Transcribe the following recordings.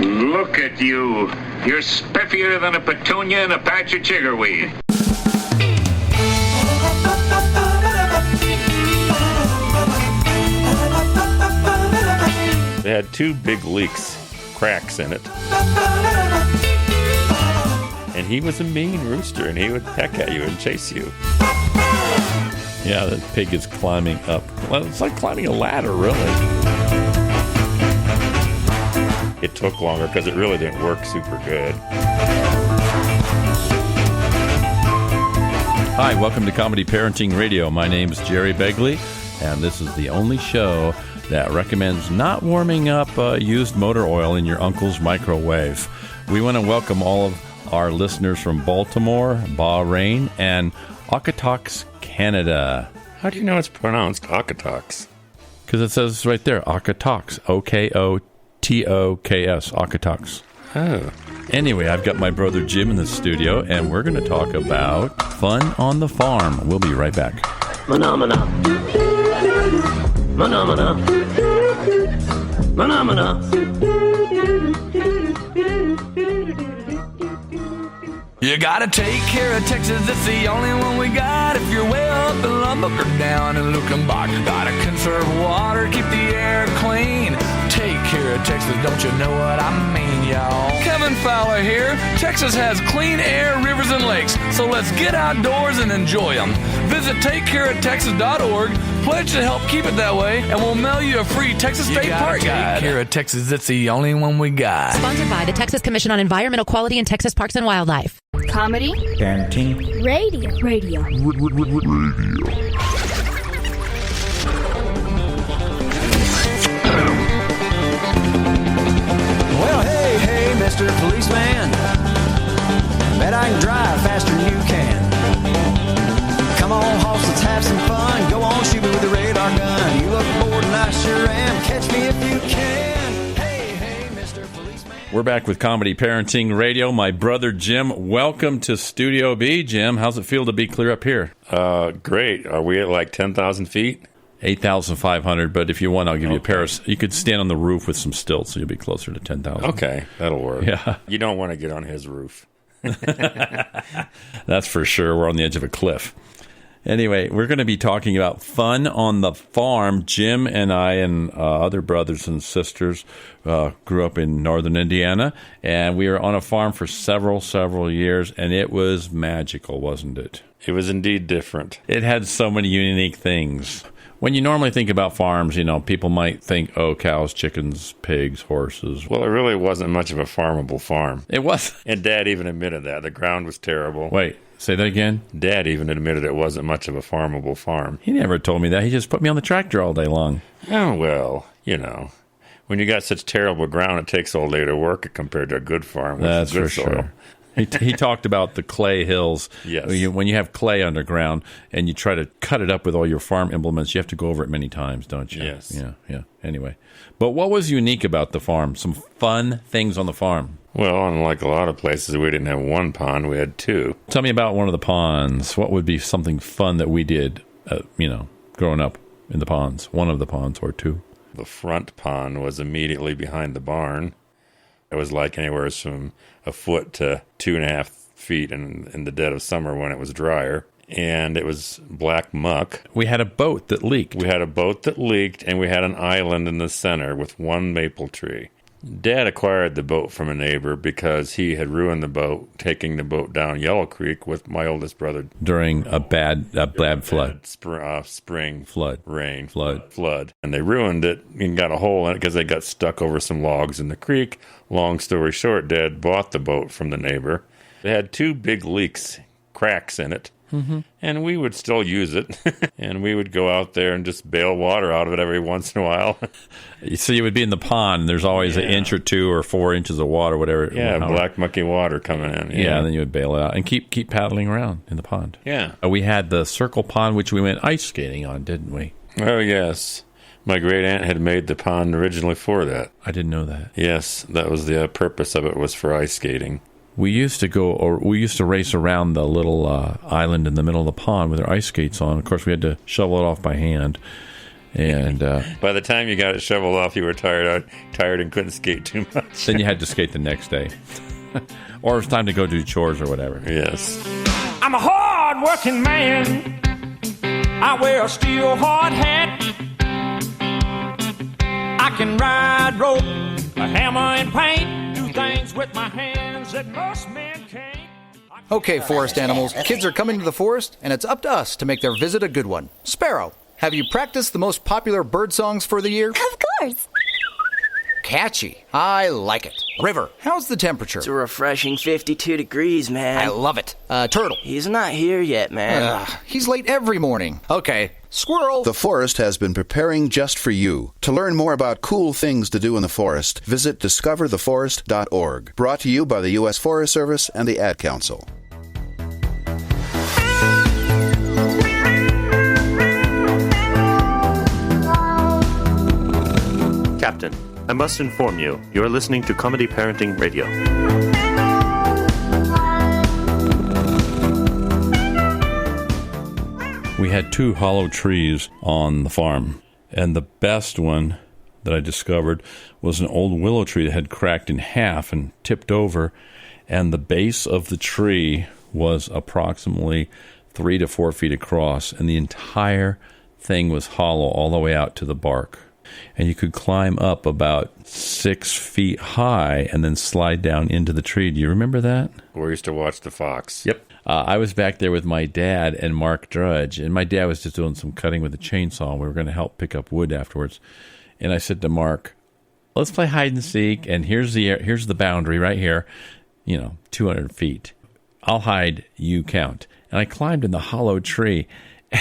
Look at you. You're spiffier than a petunia in a patch of chiggerweed. They had two big leaks, cracks in it. And he was a mean rooster, and he would peck at you and chase you. Yeah, the pig is climbing up. Well, it's like climbing a ladder, really. It took longer because it really didn't work super good. Hi, welcome to Comedy Parenting Radio. My name is Jerry Beglys, and this is the only show that recommends not warming up used motor oil in your uncle's microwave. We want to welcome all of our listeners from Baltimore, Bahrain, and Okotoks, Canada. How do you know it's pronounced Okotoks? Because it says right there, Okotoks, Okotoks, Okotoks. Oh. Anyway, I've got my brother Jim in the studio, and we're going to talk about fun on the farm. We'll be right back. Phenomena. Phenomena. Phenomena. You gotta take care of Texas, it's the only one we got. If you're way up in Lubbock or down in Luckenbach, gotta conserve water, keep the air clean. Take care of Texas, don't you know what I mean, y'all? Kevin Fowler here. Texas has clean air, rivers, and lakes, so let's get outdoors and enjoy them. Visit TakeCareOfTexas.org, pledge to help keep it that way, and we'll mail you a free Texas State Park guide. Take care of Texas, it's the only one we got. Sponsored by the Texas Commission on Environmental Quality in Texas Parks and Wildlife. Comedy. Parenting. Radio. Radio. Well, hey, Mr. Policeman. Bet I can drive faster than you can. Come on, hoss, let's have some fun. Go on, shoot me with a radar gun. You look bored and I sure am. Catch me if you can. Hey, Mr. Policeman. We're back with Comedy Parenting Radio. My brother Jim, welcome to Studio B. Jim, how's it feel to be clear up here? Great. Are we at like 10,000 feet? 8,500, but if you want, I'll give you a pair of... You could stand on the roof with some stilts, so you'll be closer to 10,000. Okay, that'll work. Yeah. You don't want to get on his roof. That's for sure. We're on the edge of a cliff. Anyway, we're going to be talking about fun on the farm. Jim and I and other brothers and sisters grew up in northern Indiana, and we were on a farm for several years, and it was magical, wasn't it? It was indeed different. It had so many unique things. When you normally think about farms, you know, people might think, oh, cows, chickens, pigs, horses. Well, it really wasn't much of a farmable farm. It was. And Dad even admitted that. The ground was terrible. Wait, say that again? Dad even admitted it wasn't much of a farmable farm. He never told me that. He just put me on the tractor all day long. Oh, well, you know. When you got such terrible ground, it takes all day to work it compared to a good farm. That's good for soil. sure. He talked about the clay hills. Yes. When you have clay underground and you try to cut it up with all your farm implements, you have to go over it many times, don't you? Yes. Yeah. Anyway. But what was unique about the farm? Some fun things on the farm. Well, unlike a lot of places, we didn't have one pond. We had two. Tell me about one of the ponds. What would be something fun that we did, growing up in the ponds? One of the ponds or two? The front pond was immediately behind the barn. It was like anywhere from a foot to 2.5 feet in the dead of summer when it was drier. And it was black muck. We had a boat that leaked. And we had an island in the center with one maple tree. Dad acquired the boat from a neighbor because he had ruined the boat, taking the boat down Yellow Creek with my oldest brother. During a bad flood. Spring. Flood. Rain. Flood. And they ruined it and got a hole in it because they got stuck over some logs in the creek. Long story short, Dad bought the boat from the neighbor. It had two big leaks, cracks in it. Mm-hmm. And we would still use it. And we would go out there and just bail water out of it every once in a while. So you would be in the pond. There's always an inch or 2 or 4 inches of water, whatever. Yeah, black mucky water coming in. Yeah, and then you would bail it out and keep paddling around in the pond. Yeah. We had the circle pond, which we went ice skating on, didn't we? Oh, yes. My great aunt had made the pond originally for that. I didn't know that. Yes, that was the purpose of it, was for ice skating. We used to race around the little island in the middle of the pond with our ice skates on. Of course, we had to shovel it off by hand. And by the time you got it shoveled off, you were tired and couldn't skate too much. then you had to skate the next day. Or it was time to go do chores or whatever. Yes. I'm a hard-working man. I wear a steel hard hat. I can ride rope, a hammer and paint, do things with my hands that most men can't. Okay, forest animals, kids are coming to the forest, and it's up to us to make their visit a good one. Sparrow, have you practiced the most popular bird songs for the year? Of course. Catchy. I like it. River, how's the temperature? It's a refreshing 52 degrees, man. I love it. Turtle. He's not here yet, man. He's late every morning. Okay. Squirrel. The forest has been preparing just for you. To learn more about cool things to do in the forest, visit discovertheforest.org. Brought to you by the U.S. Forest Service and the Ad Council. Captain, I must inform you, you are listening to Comedy Parenting Radio. We had 2 hollow trees on the farm, and the best one that I discovered was an old willow tree that had cracked in half and tipped over, and the base of the tree was approximately 3 to 4 feet across, and the entire thing was hollow all the way out to the bark. And you could climb up about 6 feet high and then slide down into the tree. Do you remember that? We used to watch The Fox. Yep. I was back there with my dad and Mark Drudge, and my dad was just doing some cutting with a chainsaw. We were going to help pick up wood afterwards. And I said to Mark, let's play hide and seek, and here's the boundary right here, 200 feet. I'll hide, you count. And I climbed in the hollow tree,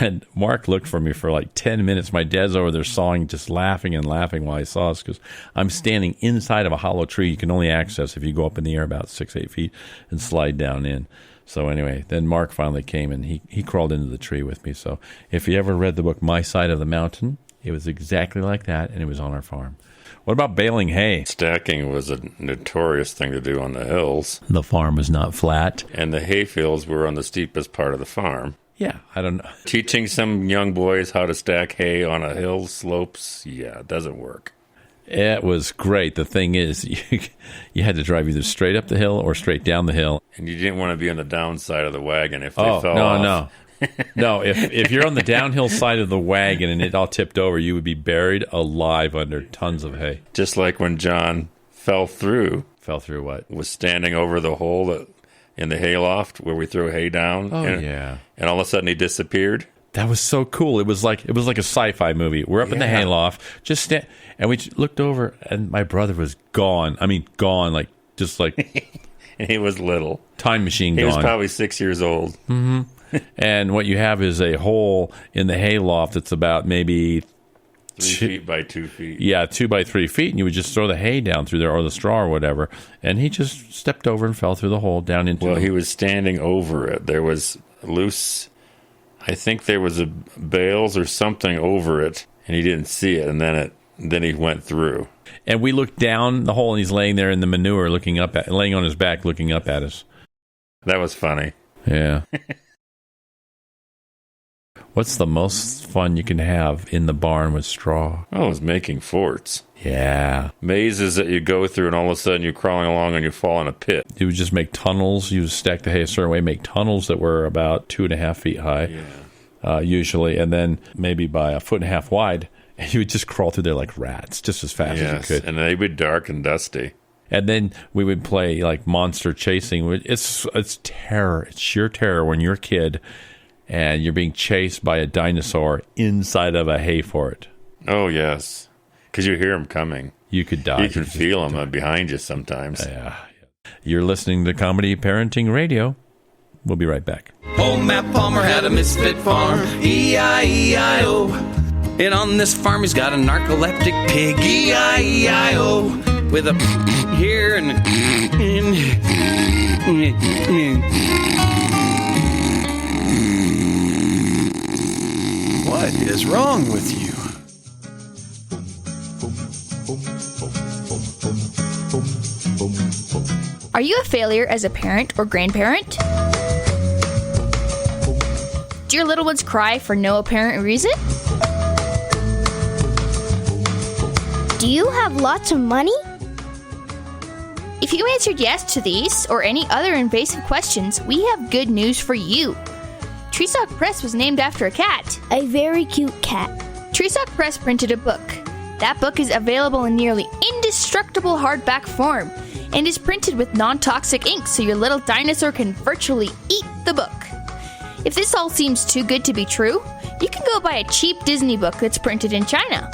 and Mark looked for me for like 10 minutes. My dad's over there sawing, just laughing and laughing while I saw us, because I'm standing inside of a hollow tree you can only access if you go up in the air about 6-8 feet and slide down in. So anyway, then Mark finally came, and he crawled into the tree with me. So if you ever read the book My Side of the Mountain, it was exactly like that, and it was on our farm. What about baling hay? Stacking was a notorious thing to do on the hills. The farm was not flat. And the hay fields were on the steepest part of the farm. Yeah, I don't know. Teaching some young boys how to stack hay on a hill slopes, it doesn't work. It was great. The thing is, you had to drive either straight up the hill or straight down the hill. And you didn't want to be on the downside of the wagon if they fell off. No, if you're on the downhill side of the wagon and it all tipped over, you would be buried alive under tons of hay. Just like when John fell through. Fell through what? Was standing over the hole in the hayloft where we threw hay down. Oh, yeah. And all of a sudden he disappeared. That was so cool. It was like a sci-fi movie. We're up in the hayloft, and we looked over, and my brother was gone. I mean, gone, and he was little. Time machine gone. He was probably 6 years old. Mm-hmm. And what you have is a hole in the hayloft that's about maybe 3 feet by 2 feet. Yeah, 2 by 3 feet, and you would just throw the hay down through there, or the straw or whatever. And he just stepped over and fell through the hole down into. Well, he was standing over it. There was loose. I think there was bales or something over it, and he didn't see it, and then he went through. And we looked down the hole, and he's laying there in the manure, laying on his back, looking up at us. That was funny. Yeah. What's the most fun you can have in the barn with straw? Oh, it was making forts. Yeah. Mazes that you go through, and all of a sudden you're crawling along and you fall in a pit. You would just make tunnels. You would stack the hay a certain way, make tunnels that were about 2.5 feet high, usually, and then maybe by 1.5 feet wide. And you would just crawl through there like rats, just as fast as you could. And they would be dark and dusty. And then we would play like monster chasing. It's terror. It's sheer terror when you're a kid and you're being chased by a dinosaur inside of a hay fort. Oh, yes. Because you hear them coming. You could die. You can feel them behind you sometimes. Yeah. You're listening to Comedy Parenting Radio. We'll be right back. Old Matt Palmer had a misfit farm, E-I-E-I-O. And on this farm he's got a narcoleptic pig, E-I-E-I-O. With a here and What is wrong with you? Are you a failure as a parent or grandparent? Do your little ones cry for no apparent reason? Do you have lots of money? If you answered yes to these or any other invasive questions, we have good news for you. Treesock Press was named after a cat. A very cute cat. Treesock Press printed a book. That book is available in nearly indestructible hardback form and is printed with non-toxic ink so your little dinosaur can virtually eat the book. If this all seems too good to be true, you can go buy a cheap Disney book that's printed in China.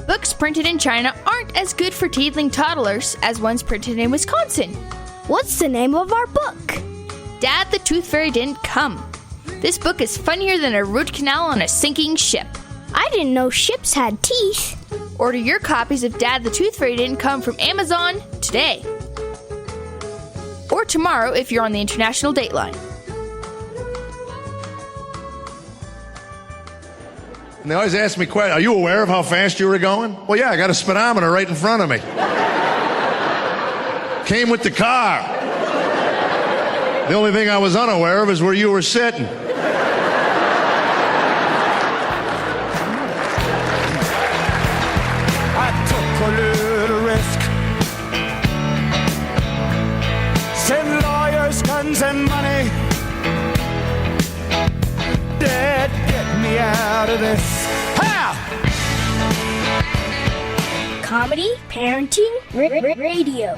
Books printed in China aren't as good for teething toddlers as ones printed in Wisconsin. What's the name of our book? Dad the Tooth Fairy Didn't Come. This book is funnier than a root canal on a sinking ship. I didn't know ships had teeth. Order your copies of Dad the Tooth Fairy Didn't Come from Amazon today. Or tomorrow if you're on the international date line. And they always ask me, are you aware of how fast you were going? Well, yeah, I got a speedometer right in front of me. Came with the car. The only thing I was unaware of is where you were sitting. I took a little risk. Send lawyers, guns, and money. Dad, get me out of this. Ha! Comedy, parenting, radio.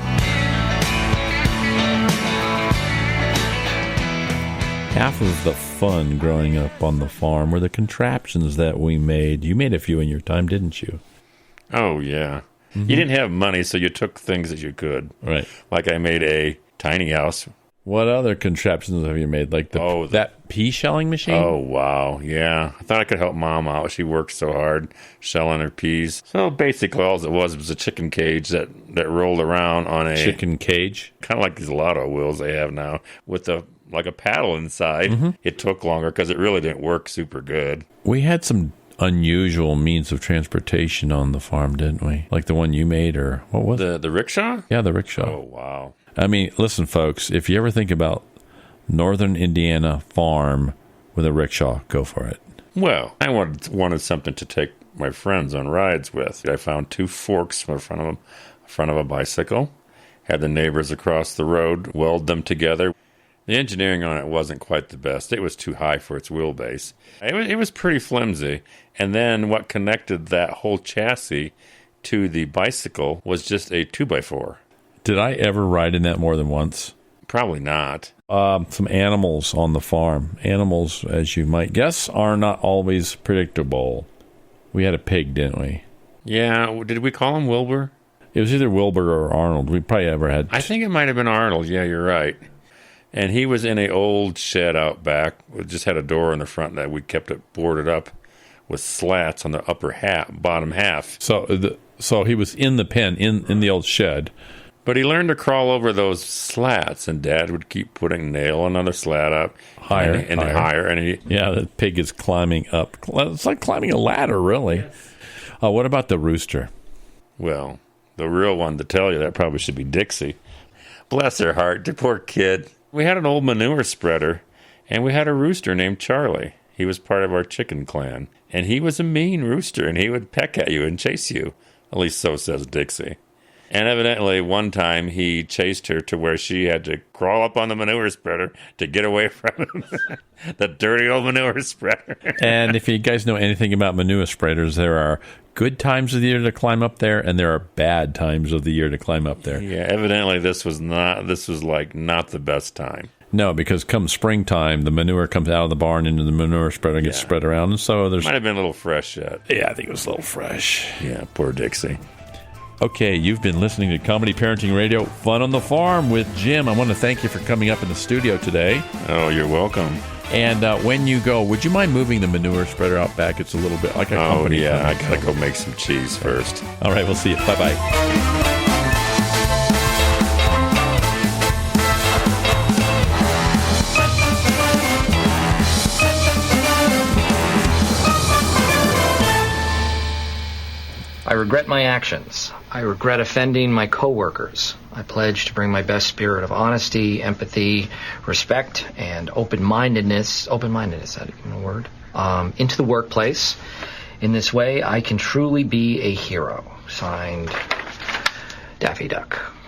Half of the fun growing up on the farm were the contraptions that we made. You made a few in your time, didn't you? Oh, yeah. You didn't have money, so you took things that you could. Right. Like I made a tiny house. What other contraptions have you made? Like that pea shelling machine? Oh, wow. Yeah. I thought I could help Mom out. She worked so hard shelling her peas. So basically all it was a chicken cage that rolled around on a... Chicken cage? Kind of like these lotto wheels they have now with a paddle inside. It took longer because it really didn't work super good. We had some unusual means of transportation on the farm, didn't we? Like the one you made, or what was it? The rickshaw? Yeah, the rickshaw. Oh, wow. I mean, listen, folks, if you ever think about northern Indiana farm with a rickshaw, go for it. Well, I wanted something to take my friends on rides with. I found 2 forks in front of a bicycle, had the neighbors across the road weld them together. The engineering on it wasn't quite the best. It was too high for its wheelbase. It was pretty flimsy. And then what connected that whole chassis to the bicycle was just a 2x4. Did I ever ride in that more than once? Probably not. Some animals on the farm. Animals, as you might guess, are not always predictable. We had a pig, didn't we? Yeah. Did we call him Wilbur? It was either Wilbur or Arnold. We probably ever had... I think it might have been Arnold. Yeah, you're right. And he was in an old shed out back. It just had a door in the front that we kept it boarded up with slats on the bottom half. So he was in the pen, in the old shed. But he learned to crawl over those slats, and Dad would keep putting nail another slat up. Higher. And higher. And the pig is climbing up. It's like climbing a ladder, really. Yes. What about the rooster? Well, the real one to tell you that probably should be Dixie. Bless her heart, the poor kid. We had an old manure spreader, and we had a rooster named Charlie. He was part of our chicken clan, and he was a mean rooster, and he would peck at you and chase you. At least so says Dixie. And evidently, one time, he chased her to where she had to crawl up on the manure spreader to get away from him. The dirty old manure spreader. And if you guys know anything about manure spreaders, there are good times of the year to climb up there, and there are bad times of the year to climb up there. Yeah, evidently this was not the best time. No, because come springtime, the manure comes out of the barn into the manure spreader and gets spread around, and so there's... Might have been a little fresh yet. Yeah, I think it was a little fresh. Yeah, poor Dixie. Okay, you've been listening to Comedy Parenting Radio, Fun on the Farm with Jim. I want to thank you for coming up in the studio today. Oh, you're welcome. And when you go, would you mind moving the manure spreader out back? It's a little bit like a company. Oh, yeah, I got to go make some cheese first. All right, we'll see you. Bye-bye. I regret my actions. I regret offending my coworkers. I pledge to bring my best spirit of honesty, empathy, respect, and open-mindedness, is that even a word, into the workplace. In this way, I can truly be a hero. Signed, Daffy Duck.